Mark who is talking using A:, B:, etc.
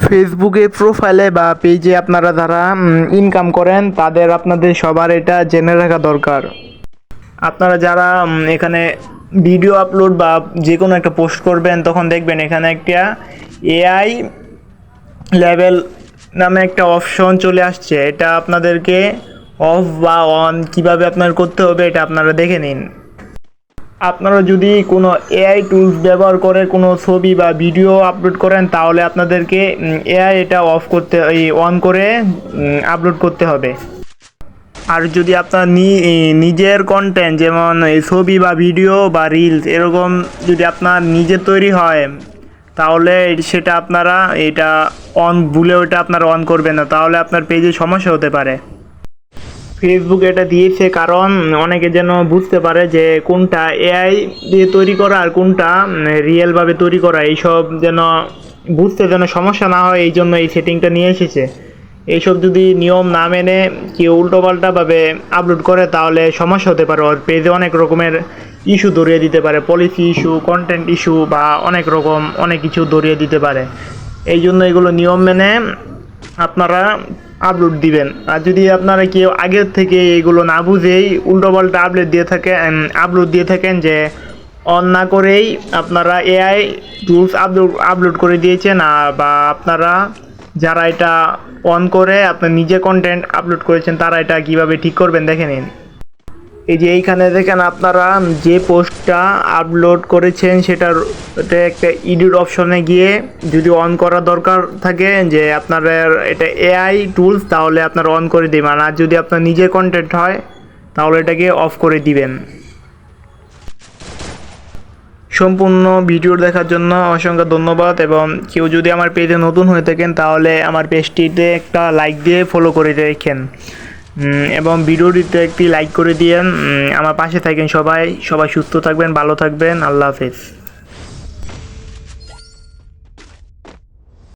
A: ফেসবুকে প্রোফাইলে বা পেজে আপনারা যারা ইনকাম করেন তাদের আপনাদের সবার এটা জেনে রাখা দরকার। আপনারা যারা এখানে ভিডিও আপলোড বা যে কোনো একটা পোস্ট করবেন তখন দেখবেন এখানে একটা এআই লেভেল নামে একটা অপশন চলে আসছে। এটা আপনাদেরকে অফ বা অন কিভাবে আপনার করতে হবে এটা আপনারা দেখে নিন। আপনারা যদি কোনো এআই টুলস ব্যবহার করে কোনো ছবি বা ভিডিও আপলোড করেন তাহলে আপনাদেরকে এআই এটা অন করে আপলোড করতে হবে। আর যদি আপনার নিজের কন্টেন্ট যেমন এই ছবি বা ভিডিও বা রিলস এরকম যদি আপনার নিজের তৈরি হয় তাহলে সেটা আপনারা এটা ভুলেও এটা আপনারা অন করবেন না, তাহলে আপনার পেজে সমস্যা হতে পারে। ফেসবুক এটা দিয়েছে কারণ অনেকে যেন বুঝতে পারে যে কোনটা এআই দিয়ে তৈরি করা আর কোনটা রিয়েলভাবে তৈরি করা, এইসব যেন বুঝতে যেন সমস্যা না হয়, এই জন্য এই সেটিংটা নিয়ে এসেছে। এইসব যদি নিয়ম না মেনে কেউ উল্টোপাল্টাভাবে আপলোড করে তাহলে সমস্যা হতে পারে, ওর পেজে অনেক রকমের ইস্যু ধরিয়ে দিতে পারে, পলিসি ইস্যু, কন্টেন্ট ইস্যু বা অনেক কিছু ধরিয়ে দিতে পারে। এই জন্য এগুলো নিয়ম মেনে আপনারা আপলোড দিবেন। আর যদি আপনারা কেউ আগের থেকে এগুলো না বুঝেই উল্টোপাল্টা আপলোড দিয়ে থাকেন যে অন না করেই আপনারা এআই টুলস আপলোড করে দিয়েছেন, বা আপনারা যারা এটা অন করে আপনার নিজে কন্টেন্ট আপলোড করেছেন তারা এটা কিভাবে ঠিক করবেন দেখে নিন। এই যে এইখানে দেখেন আপনারা যে পোস্টটা আপলোড করেছেন সেটার একটা এডিট অপশনে গিয়ে যদি অন করা দরকার থাকে যে আপনাদের এটা এআই টুলস তাহলে আপনারা অন করে দিবেন, আর যদি আপনার নিজের কন্টেন্ট হয় তাহলে এটাকে অফ করে দিবেন। সম্পূর্ণ ভিডিও দেখার জন্য অসংখ্য ধন্যবাদ, এবং কেউ যদি আমার পেজে নতুন হয়ে থাকেন তাহলে আমার পেজটিতে একটা লাইক দিয়ে ফলো করে রেখেন, এবং ভিডিওটিতে একটি লাইক করে দিয়েন। আমার পাশে থাকেন। সবাই সুস্থ থাকবেন, ভালো থাকবেন। আল্লাহ হাফেজ।